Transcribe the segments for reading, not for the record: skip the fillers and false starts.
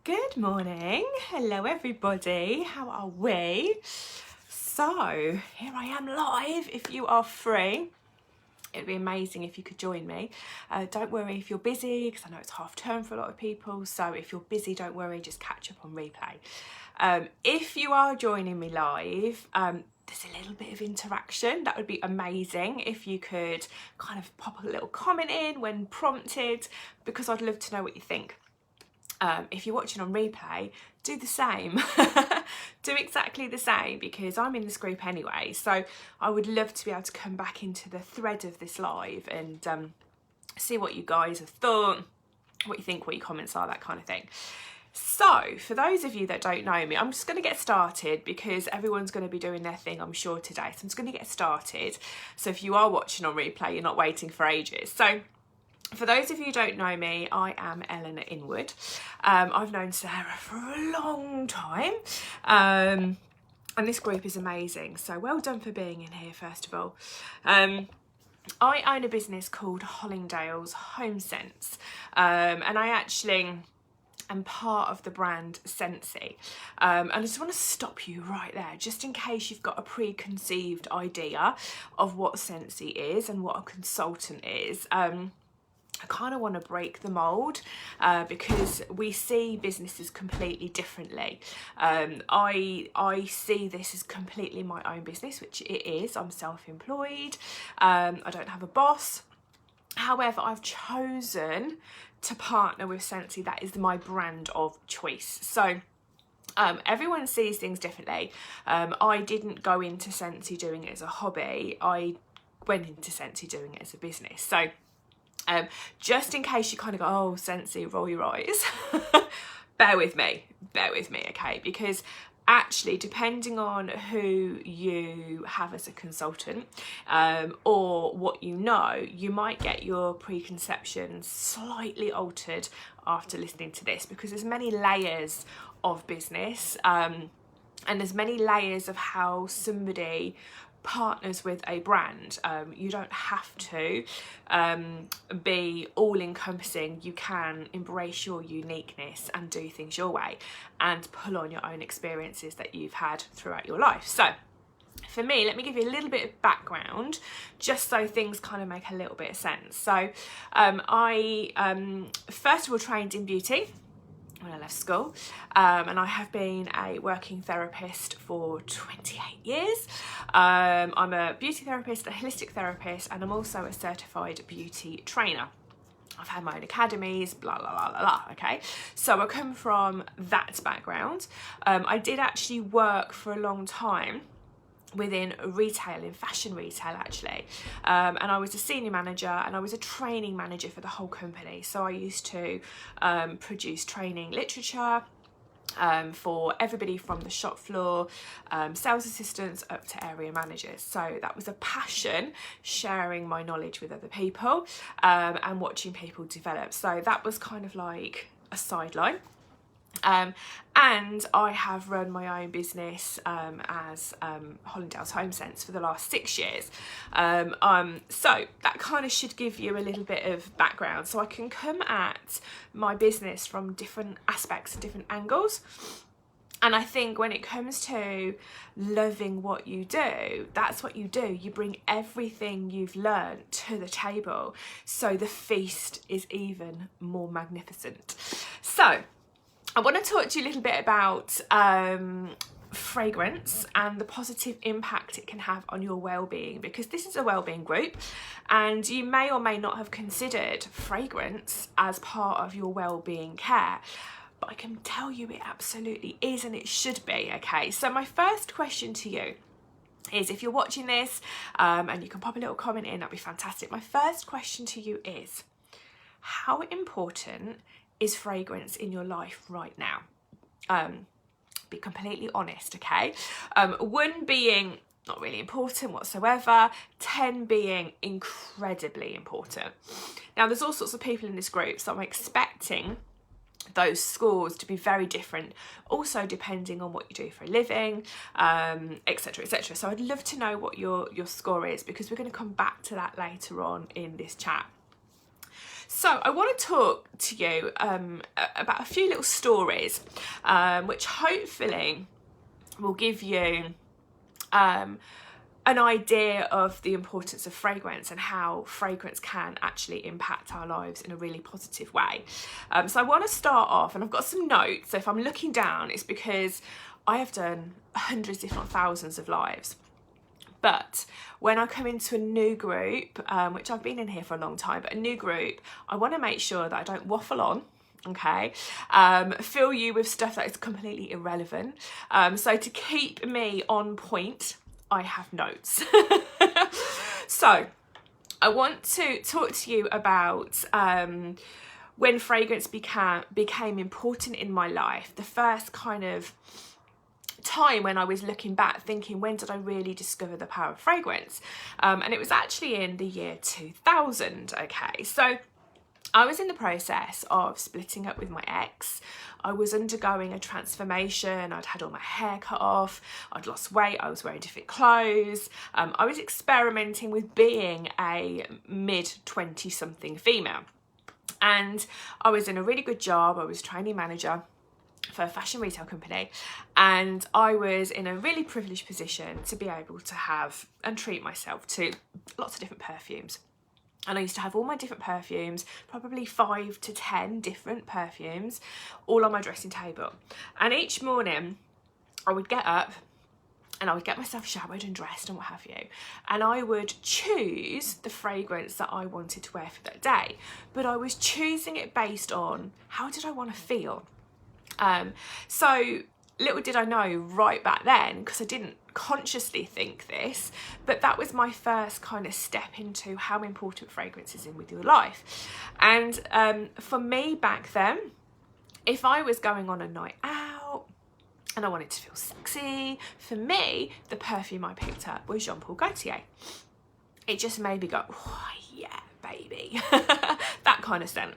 Good morning. Hello everybody. How are we? So here I am live. If you are free, it'd be amazing if you could join me. Don't worry if you're busy, because I know it's half term for a lot of people. So if you're busy, don't worry, just catch up on replay. If you are joining me live, there's a little bit of interaction. That would be amazing if you could kind of pop a little comment in when prompted, because I'd love to know what you think. If you're watching on replay, do the same. Do exactly the same, because I'm in this group anyway, so I would love to be able to come back into the thread of this live and see what you guys have thought, what you think, what your comments are, that kind of thing. So for those of you that don't know me, I'm just going to get started because everyone's going to be doing their thing, I'm sure, today. So I'm just going to get started. So if you are watching on replay, you're not waiting for ages. So for those of you who don't know me, I am Elena Inwood. I've known Sarah for a long time, and this group is amazing. So well done for being in here, first of all. I own a business called Hollingdales Home Scents, and I actually am part of the brand Scentsy. And I just want to stop you right there, just in case you've got a preconceived idea of what Scentsy is and what a consultant is. I kind of want to break the mould because we see businesses completely differently. I see this as completely my own business, which it is. I'm self-employed. I don't have a boss. However, I've chosen to partner with Scentsy. That is my brand of choice. So everyone sees things differently. I didn't go into Scentsy doing it as a hobby. I went into Scentsy doing it as a business. So just in case you kind of go, oh, Scentsy, roll your eyes, bear with me, okay? Because actually, depending on who you have as a consultant or what you know, you might get your preconceptions slightly altered after listening to this, because there's many layers of business and there's many layers of how somebody partners with a brand. You don't have to be all-encompassing. You can embrace your uniqueness and do things your way and pull on your own experiences that you've had throughout your life. So for me, let me give you a little bit of background just so things kind of make a little bit of sense. So I first of all trained in beauty when I left school, and I have been a working therapist for 28 years. I'm a beauty therapist, a holistic therapist, and I'm also a certified beauty trainer. I've had my own academies, blah, blah, blah, blah, blah, okay? So I come from that background. I did actually work for a long time within retail, in fashion retail actually, and I was a senior manager and I was a training manager for the whole company. So I used to produce training literature for everybody from the shop floor, sales assistants up to area managers. So that was a passion, sharing my knowledge with other people and watching people develop. So that was kind of like a sideline. And I have run my own business as Hollingdales Home Scents for the last 6 years. So that kind of should give you a little bit of background. So I can come at my business from different aspects and different angles. And I think when it comes to loving what you do, that's what you do. You bring everything you've learned to the table. So the feast is even more magnificent. So I want to talk to you a little bit about fragrance and the positive impact it can have on your well-being, because this is a well-being group and you may or may not have considered fragrance as part of your well-being care, but I can tell you it absolutely is, and it should be, okay? So my first question to you is, if you're watching this and you can pop a little comment in, that'd be fantastic. My first question to you is, how important is fragrance in your life right now? Be completely honest, okay? 1 being not really important whatsoever, 10 being incredibly important. Now there's all sorts of people in this group, so I'm expecting those scores to be very different, also depending on what you do for a living, etc, etc. So I'd love to know what your score is, because we're going to come back to that later on in this chat. So I want to talk to you about a few little stories, which hopefully will give you an idea of the importance of fragrance and how fragrance can actually impact our lives in a really positive way. So I want to start off, and I've got some notes. So if I'm looking down, it's because I have done hundreds, if not thousands, of lives. But when I come into a new group, which I've been in here for a long time, but a new group, I want to make sure that I don't waffle on, okay? Fill you with stuff that is completely irrelevant. So to keep me on point, I have notes. So I want to talk to you about when fragrance became important in my life. The first kind of time when I was looking back thinking, when did I really discover the power of fragrance? And it was actually in the year 2000. Okay, so I was in the process of splitting up with my ex. I was undergoing a transformation. I'd had all my hair cut off, I'd lost weight, I was wearing different clothes. I was experimenting with being a mid-20 something female, and I was in a really good job. I was trainee manager for a fashion retail company, and I was in a really privileged position to be able to have and treat myself to lots of different perfumes. And I used to have all my different perfumes, probably 5 to 10 different perfumes, all on my dressing table. And each morning I would get up and I would get myself showered and dressed and what have you, and I would choose the fragrance that I wanted to wear for that day. But I was choosing it based on how did I want to feel. So little did I know right back then, because I didn't consciously think this, but that was my first kind of step into how important fragrance is in with your life. And for me back then, if I was going on a night out and I wanted to feel sexy, for me, the perfume I picked up was Jean Paul Gaultier. It just made me go, oh, yeah, baby, that kind of scent.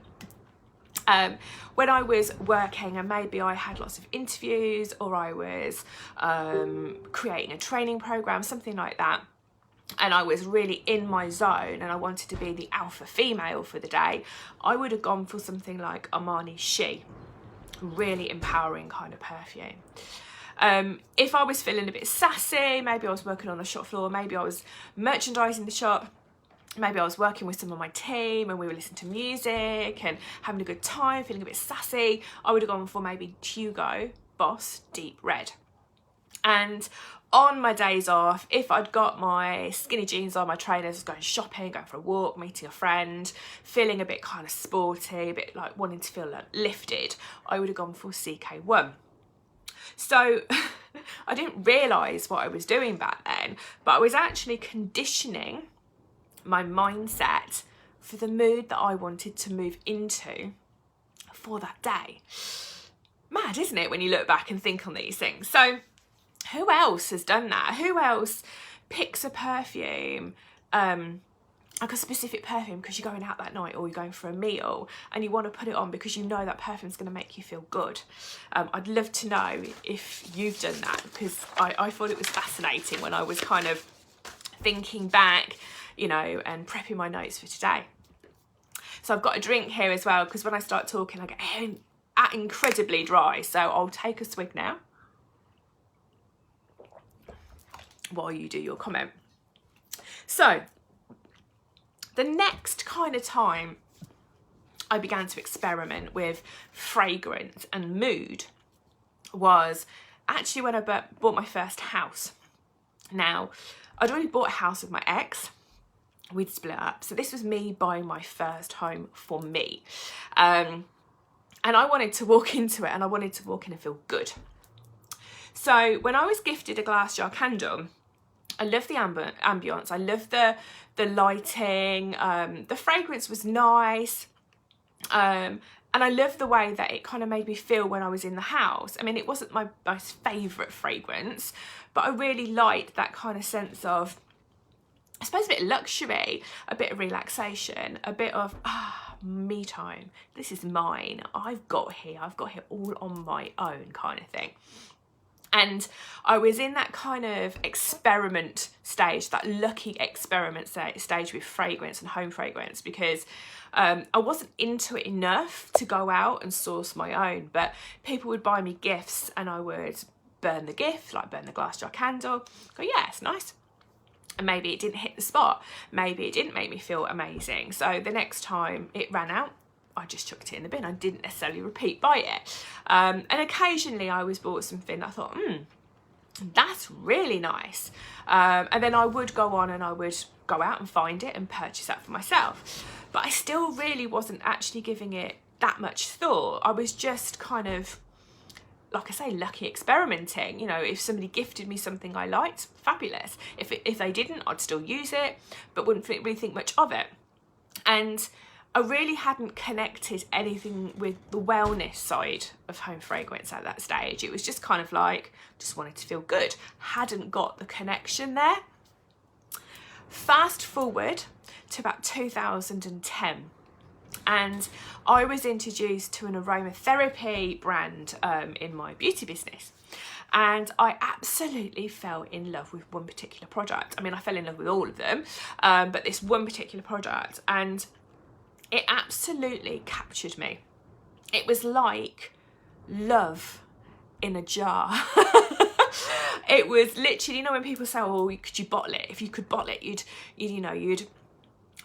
When I was working and maybe I had lots of interviews, or I was creating a training program, something like that, and I was really in my zone and I wanted to be the alpha female for the day, I would have gone for something like Armani She, really empowering kind of perfume. If I was feeling a bit sassy, maybe I was working on the shop floor, maybe I was merchandising the shop, maybe I was working with some of my team and we were listening to music and having a good time, feeling a bit sassy, I would have gone for maybe Hugo Boss Deep Red. And on my days off, if I'd got my skinny jeans on, my trainers, going shopping, going for a walk, meeting a friend, feeling a bit kind of sporty, a bit like wanting to feel like lifted, I would have gone for CK1. So I didn't realise what I was doing back then, but I was actually conditioning my mindset for the mood that I wanted to move into for that day. Mad, isn't it, when you look back and think on these things? So who else has done that? Who else picks a perfume, like a specific perfume, because you're going out that night or you're going for a meal and you want to put it on because you know that perfume's going to make you feel good? I'd love to know if you've done that, because I thought it was fascinating when I was kind of thinking back, you know, and prepping my notes for today. So I've got a drink here as well, because when I start talking I get incredibly dry, so I'll take a swig now while you do your comment. So the next kind of time I began to experiment with fragrance and mood was actually when I bought my first house. Now, I'd already bought a house with my ex. We'd split up. So this was me buying my first home for me. And I wanted to walk into it and I wanted to walk in and feel good. So when I was gifted a glass jar candle, I loved the ambience. I loved the lighting. The fragrance was nice. And I loved the way that it kind of made me feel when I was in the house. I mean, it wasn't my most favourite fragrance, but I really liked that kind of sense of, I suppose, a bit of luxury, a bit of relaxation, a bit of, me time. This is mine. I've got here all on my own kind of thing. And I was in that kind of experiment stage, that lucky experiment stage with fragrance and home fragrance, because I wasn't into it enough to go out and source my own, but people would buy me gifts and I would burn the gift, like burn the glass jar candle, go, yeah, it's nice. And maybe it didn't hit the spot. Maybe it didn't make me feel amazing. So the next time it ran out, I just chucked it in the bin. I didn't necessarily repeat buy it. And occasionally I was bought something I thought, that's really nice. And then I would go on and I would go out and find it and purchase that for myself. But I still really wasn't actually giving it that much thought. I was just kind of, like I say, lucky experimenting. You know, if somebody gifted me something I liked, fabulous. If they didn't, I'd still use it, but wouldn't really think much of it. And I really hadn't connected anything with the wellness side of home fragrance at that stage. It was just kind of like, just wanted to feel good. Hadn't got the connection there. Fast forward to about 2010. And I was introduced to an aromatherapy brand in my beauty business. And I absolutely fell in love with one particular product. I mean, I fell in love with all of them, but this one particular product, and it absolutely captured me. It was like love in a jar. It was literally, you know, when people say, oh, could you bottle it? If you could bottle it, you'd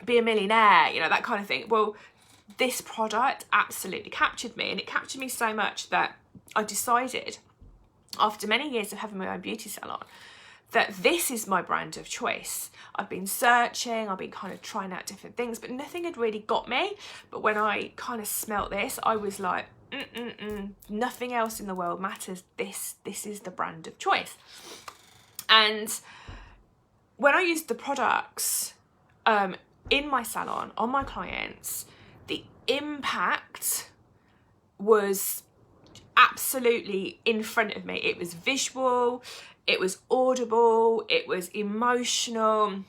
be a millionaire, you know, that kind of thing. Well, this product absolutely captured me, and it captured me so much that I decided, after many years of having my own beauty salon, that this is my brand of choice. I've been searching, I've been kind of trying out different things, but nothing had really got me. But when I kind of smelt this, I was like, nothing else in the world matters. This is the brand of choice. And when I used the products in my salon, on my clients, the impact was absolutely in front of me. It was visual, it was audible, it was emotional.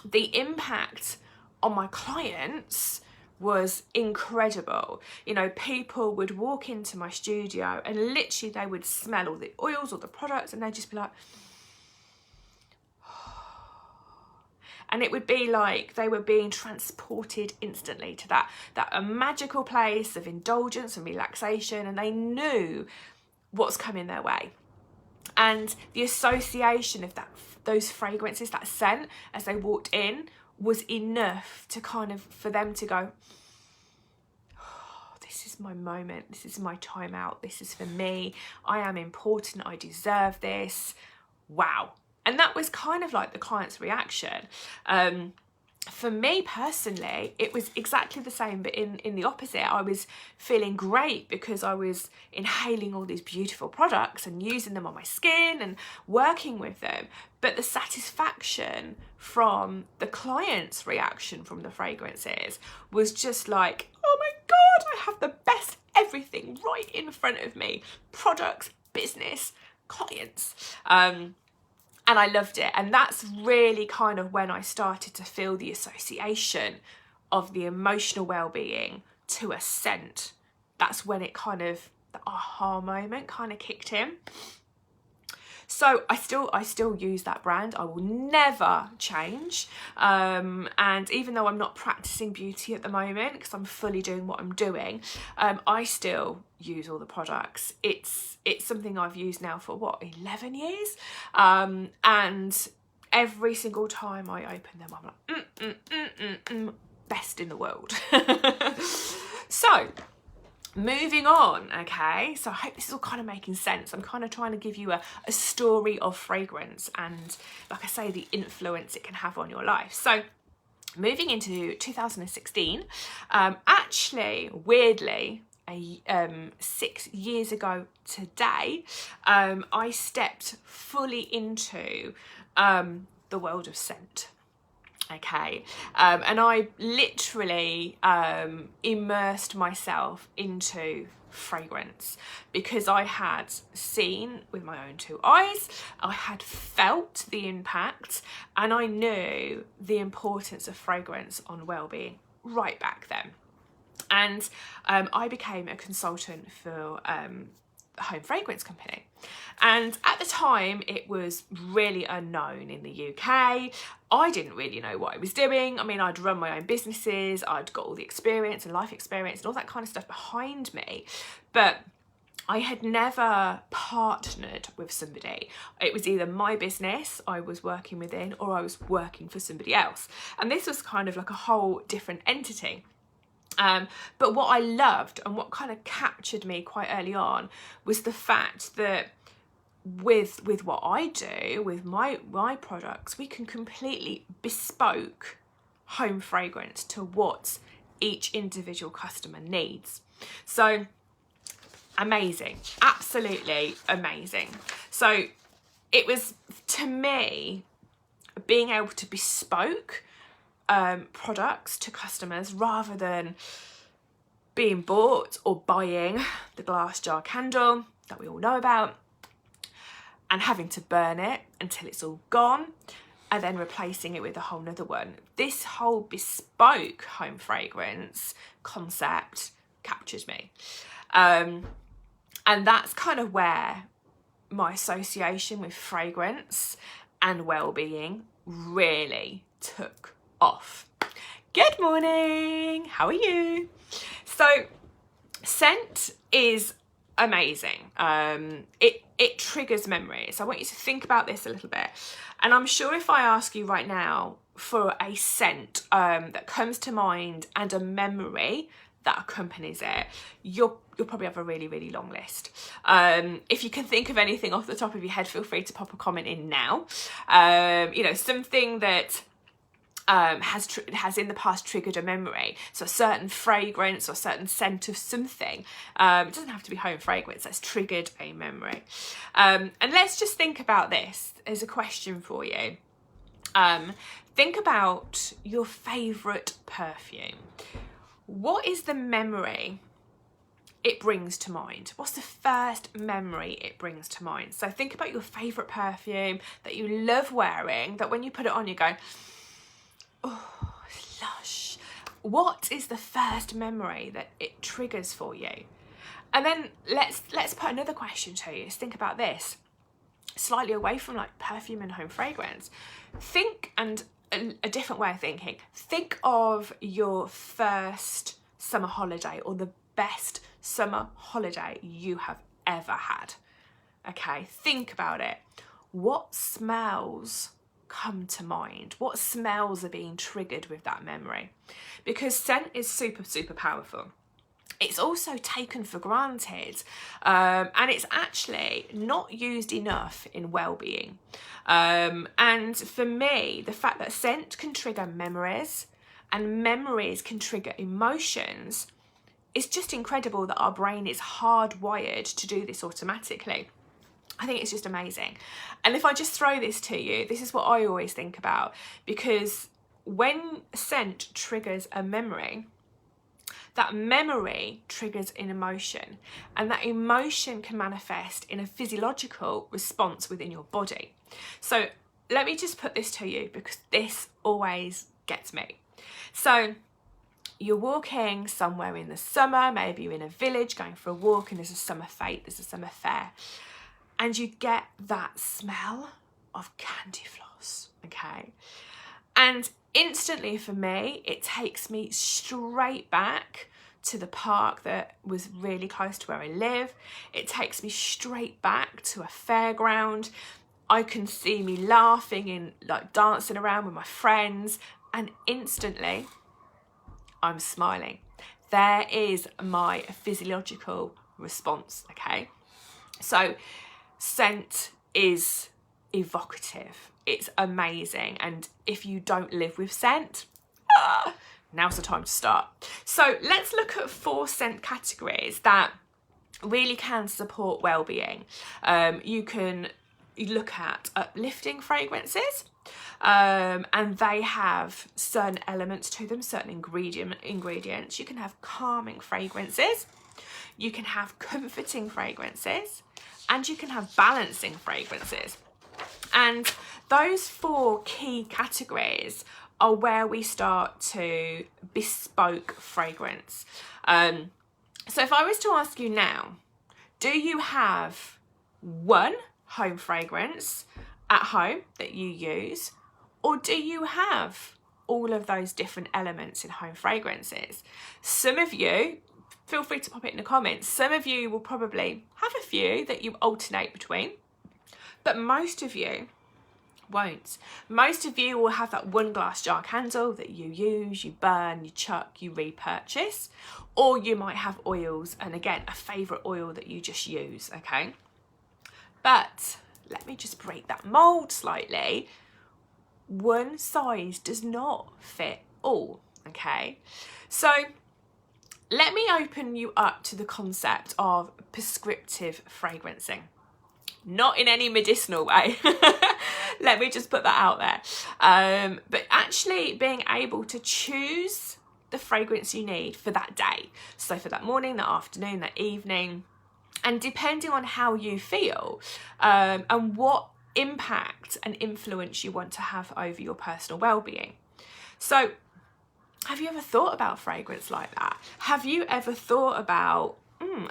The impact on my clients was incredible. You know, people would walk into my studio and literally they would smell all the oils or the products and they'd just be like, and it would be like they were being transported instantly to that a magical place of indulgence and relaxation, and they knew what's coming their way. And the association of those fragrances, that scent, as they walked in, was enough to kind of, for them to go, oh, this is my moment, this is my time out, this is for me, I am important, I deserve this, wow. And that was kind of like the client's reaction. For me personally, it was exactly the same, but in the opposite. I was feeling great because I was inhaling all these beautiful products and using them on my skin and working with them. But the satisfaction from the client's reaction from the fragrances was just like, oh my God, I have the best everything right in front of me. Products, business, clients. And I loved it. And that's really kind of when I started to feel the association of the emotional well-being to a scent. That's when it kind of, the aha moment kind of kicked in. So I still use that brand. I will never change. And even though I'm not practicing beauty at the moment because I'm fully doing what I'm doing, I still use all the products. It's something I've used now for what, 11 years? And every single time I open them, I'm like, best in the world. So, moving on, okay, so I hope this is all kind of making sense. I'm kind of trying to give you a story of fragrance and, like I say, the influence it can have on your life. So moving into 2016, actually, weirdly, 6 years ago today, I stepped fully into the world of scent. Okay, and I literally immersed myself into fragrance because I had seen with my own two eyes, I had felt the impact, and I knew the importance of fragrance on well-being right back then. And I became a consultant for home fragrance company. And at the time, it was really unknown in the UK. I didn't really know what I was doing. I mean, I'd run my own businesses, I'd got all the experience and life experience and all that kind of stuff behind me, but I had never partnered with somebody. It was either my business I was working within, or I was working for somebody else. And this was kind of like a whole different entity. But what I loved and what kind of captured me quite early on was the fact that with what I do, with my products, we can completely bespoke home fragrance to what each individual customer needs. So amazing, absolutely amazing. So it was, to me, being able to bespoke products to customers rather than being bought or buying the glass jar candle that we all know about and having to burn it until it's all gone and then replacing it with a whole nother one. This whole bespoke home fragrance concept captures me. And that's kind of where my association with fragrance and well-being really took off. Good morning, how are you? So scent is amazing. It triggers memories. I want you to think about this a little bit. And I'm sure if I ask you right now for a scent that comes to mind and a memory that accompanies it, you'll probably have a really, really long list. If you can think of anything off the top of your head, feel free to pop a comment in now. You know, something that has in the past triggered a memory. So a certain fragrance or a certain scent of something. It doesn't have to be home fragrance, that's triggered a memory. And let's just think about this as a question for you. Think about your favourite perfume. What is the memory it brings to mind? What's the first memory it brings to mind? So think about your favourite perfume that you love wearing, that when you put it on you go, oh, lush. What is the first memory that it triggers for you? And then let's put another question to you. Think about this, slightly away from like perfume and home fragrance. Think, and a different way of thinking, think of your first summer holiday or the best summer holiday you have ever had. Okay, think about it. What smells come to mind? What smells are being triggered with that memory? Because scent is super, super powerful. It's also taken for granted, and it's actually not used enough in well-being. And for me, the fact that scent can trigger memories and memories can trigger emotions, it's just incredible that our brain is hardwired to do this automatically. I think it's just amazing. And if I just throw this to you, this is what I always think about, because when scent triggers a memory, that memory triggers an emotion, and that emotion can manifest in a physiological response within your body. So let me just put this to you, because this always gets me. So you're walking somewhere in the summer, maybe you're in a village going for a walk and there's a summer fete, there's a summer fair, and you get that smell of candy floss, okay? And instantly for me, it takes me straight back to the park that was really close to where I live. It takes me straight back to a fairground. I can see me laughing and like dancing around with my friends, and instantly I'm smiling. There is my physiological response, okay? So scent is evocative. It's amazing. And if you don't live with scent, now's the time to start. So let's look at 4 scent categories that really can support well-being. You can look at uplifting fragrances, and they have certain elements to them, certain ingredients. You can have calming fragrances, you can have comforting fragrances, and you can have balancing fragrances. And those 4 key categories are where we start to bespoke fragrance. So if I was to ask you now, Do you have one home fragrance at home that you use, or do you have all of those different elements in home fragrances? Some of you, feel free to pop it in the comments, some of you will probably have a few that you alternate between, but most of you won't. Most of you will have that one glass jar candle that you use, you burn, you chuck, you repurchase, or you might have oils, and again, a favourite oil that you just use, okay? But let me just break that mould slightly. One size does not fit all, okay? So let me open you up to the concept of prescriptive fragrancing. Not in any medicinal way. Let me just put that out there. But actually being able to choose the fragrance you need for that day. So for that morning, that afternoon, that evening, and depending on how you feel and what impact and influence you want to have over your personal well-being. So have you ever thought about fragrance like that? Have you ever thought about,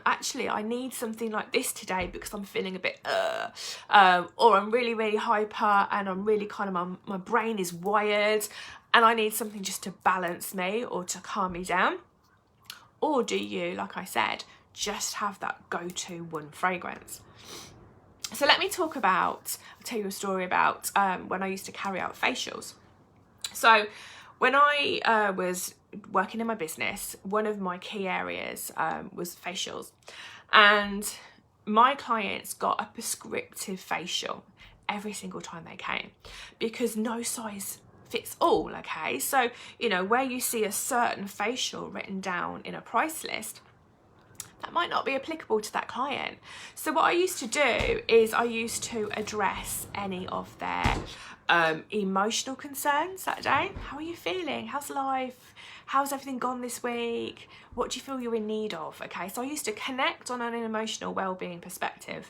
actually I need something like this today because I'm feeling a bit or I'm really, really hyper and I'm really kind of, my brain is wired and I need something just to balance me or to calm me down? Or do you, like I said, just have that go-to one fragrance? So let me talk about, I'll tell you a story about when I used to carry out facials. So when I was working in my business, one of my key areas was facials, and my clients got a prescriptive facial every single time they came because no size fits all, okay? So, you know, where you see a certain facial written down in a price list, that might not be applicable to that client. So what I used to do is I used to address any of their emotional concerns that day. How are you feeling? How's life? How's everything gone this week? What do you feel you're in need of? Okay, so I used to connect on an emotional well-being perspective.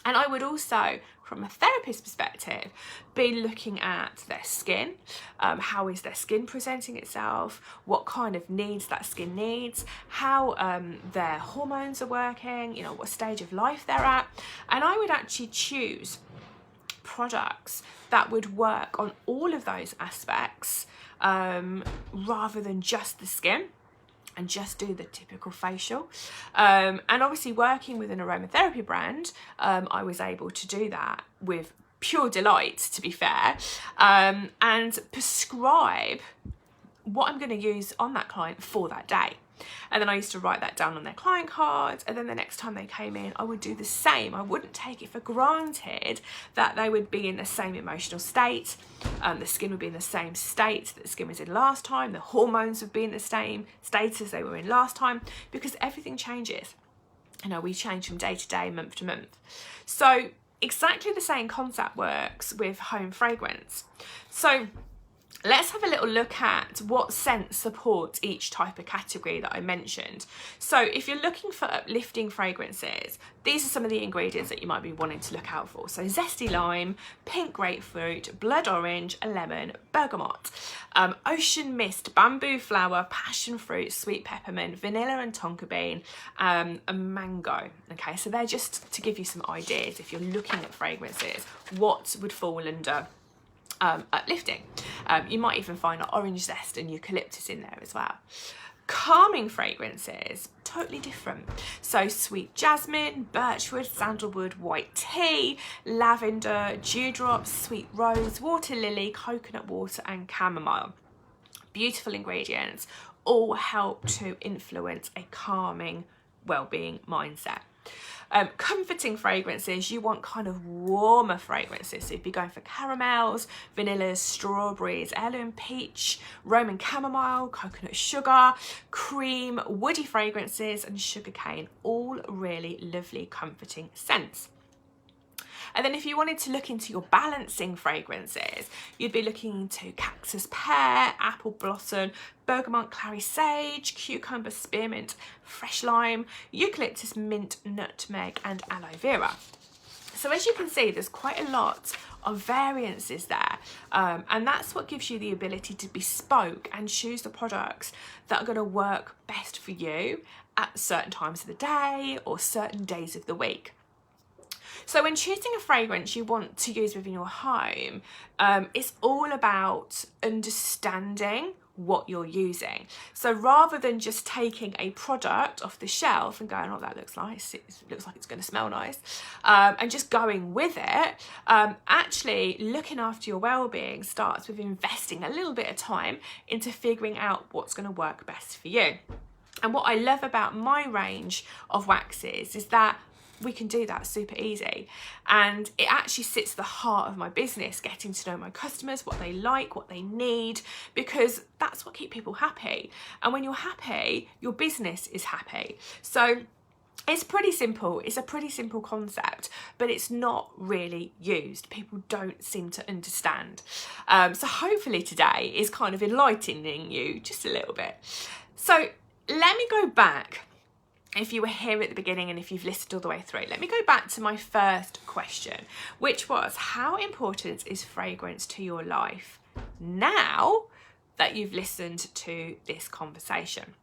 And I would also, from a therapist perspective, be looking at their skin. How is their skin presenting itself? What kind of needs that skin needs? How their hormones are working? You know, what stage of life they're at. And I would actually choose products that would work on all of those aspects rather than just the skin and just do the typical facial. And obviously working with an aromatherapy brand, I was able to do that with pure delight, to be fair, and prescribe what I'm going to use on that client for that day. And then I used to write that down on their client cards, and then the next time they came in, I would do the same. I wouldn't take it for granted that they would be in the same emotional state, the skin would be in the same state that the skin was in last time, the hormones would be in the same state as they were in last time, because everything changes. You know, we change from day to day, month to month. So exactly the same concept works with home fragrance. So let's have a little look at what scents support each type of category that I mentioned. So if you're looking for uplifting fragrances, these are some of the ingredients that you might be wanting to look out for. So zesty lime, pink grapefruit, blood orange, lemon, bergamot, ocean mist, bamboo flower, passion fruit, sweet peppermint, vanilla and tonka bean, and mango. Okay, so they're just to give you some ideas if you're looking at fragrances, what would fall under uplifting. You might even find orange zest and eucalyptus in there as well. Calming fragrances, totally different. So sweet jasmine, birchwood, sandalwood, white tea, lavender, dewdrops, sweet rose, water lily, coconut water and chamomile. Beautiful ingredients, all help to influence a calming, well-being mindset. Comforting fragrances, you want kind of warmer fragrances, so you'd be going for caramels, vanillas, strawberries, heirloom peach, Roman chamomile, coconut sugar, cream, woody fragrances and sugarcane, all really lovely comforting scents. And then if you wanted to look into your balancing fragrances, you'd be looking into cactus pear, apple blossom, bergamot clary sage, cucumber spearmint, fresh lime, eucalyptus mint, nutmeg and aloe vera. So as you can see, there's quite a lot of variances there, and that's what gives you the ability to bespoke and choose the products that are going to work best for you at certain times of the day or certain days of the week. So when choosing a fragrance you want to use within your home, it's all about understanding what you're using. So rather than just taking a product off the shelf and going, oh, that looks nice, it looks like it's going to smell nice, and just going with it, actually looking after your well-being starts with investing a little bit of time into figuring out what's going to work best for you. And what I love about my range of waxes is that we can do that super easy, and it actually sits at the heart of my business, getting to know my customers, what they like, what they need, because that's what keeps people happy. And when you're happy, your business is happy. So it's pretty simple. It's a pretty simple concept, but it's not really used. People don't seem to understand. So hopefully today is kind of enlightening you just a little bit. So let me go back. If you were here at the beginning and if you've listened all the way through, let me go back to my first question, which was, how important is fragrance to your life now that you've listened to this conversation?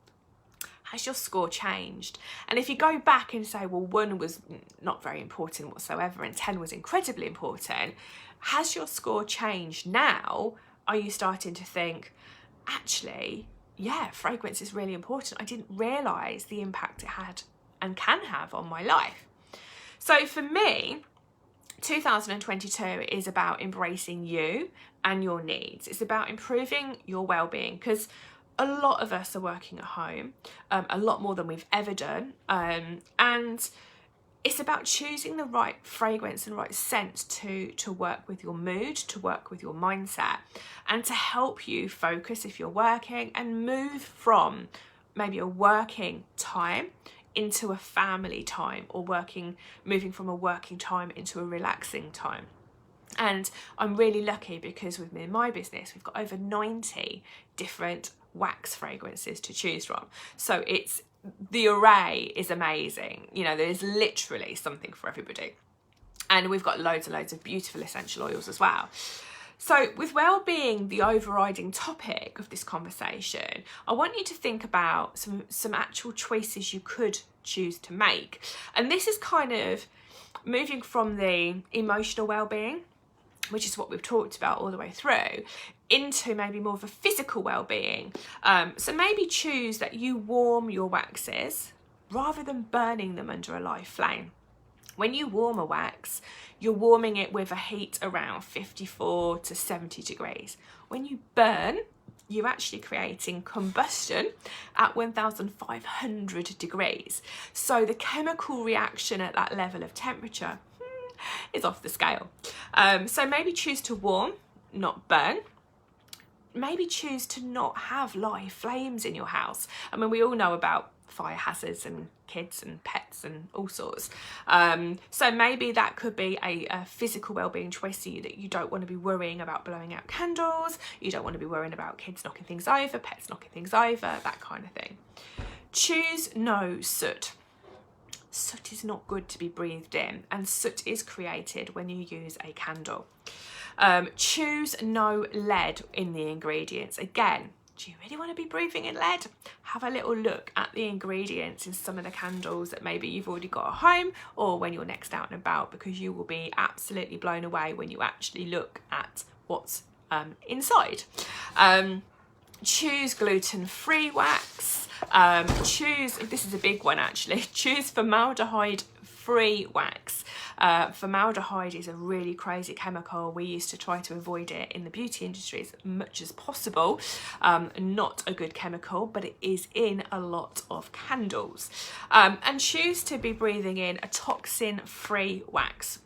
Has your score changed? And if you go back and say, well, 1 was not very important whatsoever and 10 was incredibly important, has your score changed now? Are you starting to think, actually, yeah, fragrance is really important. I didn't realise the impact it had and can have on my life. So for me, 2022 is about embracing you and your needs. It's about improving your well-being, because a lot of us are working at home, a lot more than we've ever done. And it's about choosing the right fragrance and right scent to work with your mood, to work with your mindset, and to help you focus if you're working and move from maybe a working time into a family time, or moving from a working time into a relaxing time. And I'm really lucky because with me and my business, we've got over 90 different wax fragrances to choose from. So the array is amazing. You know, there's literally something for everybody. And we've got loads and loads of beautiful essential oils as well. So with well-being the overriding topic of this conversation, I want you to think about some actual choices you could choose to make. And this is kind of moving from the emotional well-being, which is what we've talked about all the way through, into maybe more of a physical well-being. So maybe choose that you warm your waxes rather than burning them under a live flame. When you warm a wax, you're warming it with a heat around 54 to 70 degrees. When you burn, you're actually creating combustion at 1,500 degrees. So the chemical reaction at that level of temperature is off the scale. So maybe choose to warm, not burn. Maybe choose to not have live flames in your house. I mean, we all know about fire hazards and kids and pets and all sorts. So maybe that could be a physical well-being choice to you, that you don't want to be worrying about blowing out candles, you don't want to be worrying about kids knocking things over, pets knocking things over, that kind of thing. Choose no soot. Soot is not good to be breathed in, and soot is created when you use a candle. Choose no lead in the ingredients. Again, do you really want to be breathing in lead? Have a little look at the ingredients in some of the candles that maybe you've already got at home, or when you're next out and about, because you will be absolutely blown away when you actually look at what's inside. Choose gluten-free wax. This is a big one actually, choose formaldehyde-free wax. Formaldehyde is a really crazy chemical. We used to try to avoid it in the beauty industry as much as possible. Not a good chemical, but it is in a lot of candles. And choose to be breathing in a toxin-free wax,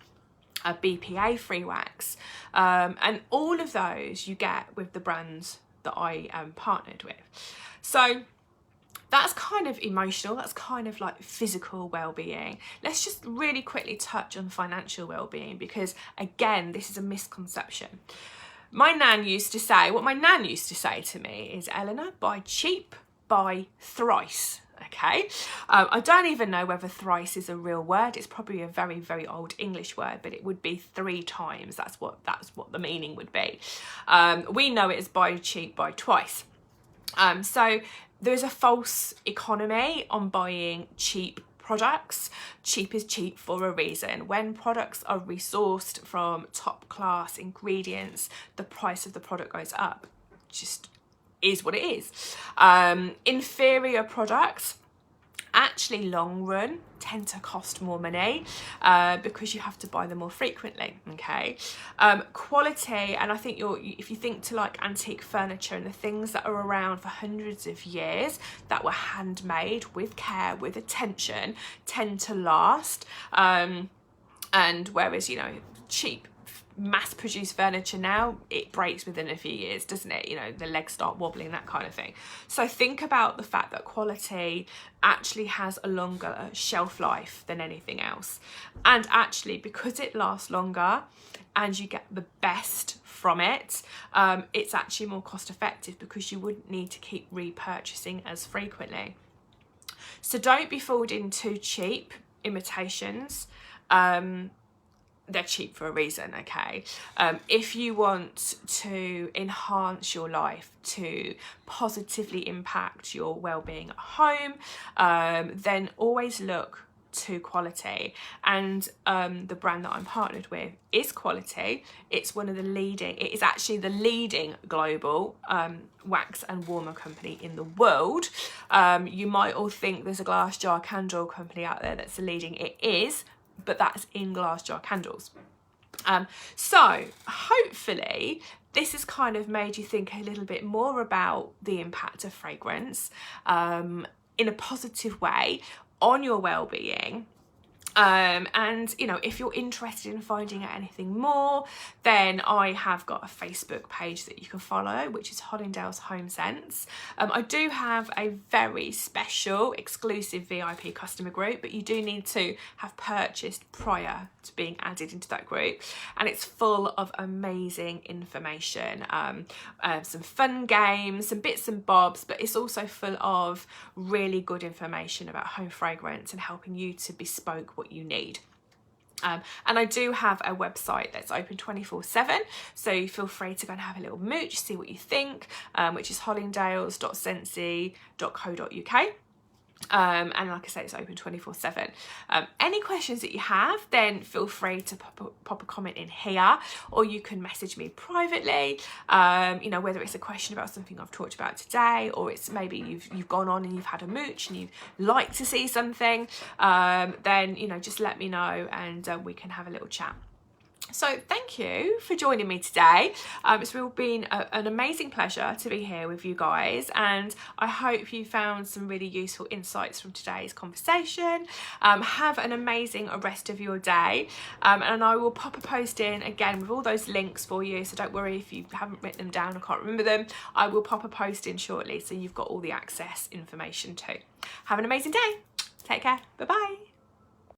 a BPA-free wax. And all of those you get with the brands that I am partnered with. So that's kind of emotional, that's kind of like physical well-being. Let's just really quickly touch on financial well-being, because again, this is a misconception. My nan used to say, what my nan used to say to me is, Elena, buy cheap, buy thrice. Okay, I don't even know whether thrice is a real word. It's probably a very, very old English word, but it would be 3 times. That's what the meaning would be. We know it as buy cheap, buy twice. So there is a false economy on buying cheap products. Cheap is cheap for a reason. When products are resourced from top class ingredients, the price of the product goes up. Just is what it is. Inferior products actually long run tend to cost more money because you have to buy them more frequently. Okay, quality, and I think if you think to like antique furniture and the things that are around for hundreds of years that were handmade with care, with attention, tend to last, and whereas, you know, cheap mass-produced furniture now, it breaks within a few years, doesn't it? You know, the legs start wobbling, that kind of thing. So think about the fact that quality actually has a longer shelf life than anything else, and actually because it lasts longer and you get the best from it, it's actually more cost effective because you wouldn't need to keep repurchasing as frequently. So don't be fooled into cheap imitations. They're cheap for a reason, okay? If you want to enhance your life, to positively impact your well-being at home, then always look to quality. And the brand that I'm partnered with is quality. It's one of the leading, it is actually the leading global wax and warmer company in the world. You might all think there's a glass jar candle company out there that's the leading. It is, but that's in glass jar candles. So hopefully this has kind of made you think a little bit more about the impact of fragrance in a positive way on your well-being. And, you know, if you're interested in finding out anything more, then I have got a Facebook page that you can follow, which is Hollingdales Home Scents. I do have a very special exclusive VIP customer group, but you do need to have purchased prior to being added into that group, and it's full of amazing information, some fun games, some bits and bobs, but it's also full of really good information about home fragrance and helping you to bespoke what you need. And I do have a website that's open 24/7, so feel free to go and have a little mooch, see what you think, which is hollingdales.scentsy.co.uk. And like I say, it's open 24/7. Any questions that you have, then feel free to pop a comment in here, or you can message me privately. You know, whether it's a question about something I've talked about today, or it's maybe you've gone on and you've had a mooch and you'd like to see something, then, you know, just let me know and we can have a little chat. So thank you for joining me today. It's really been an amazing pleasure to be here with you guys, and I hope you found some really useful insights from today's conversation. Have an amazing rest of your day, and I will pop a post in again with all those links for you, so don't worry if you haven't written them down or can't remember them. I will pop a post in shortly so you've got all the access information too. Have an amazing day. Take care. Bye bye.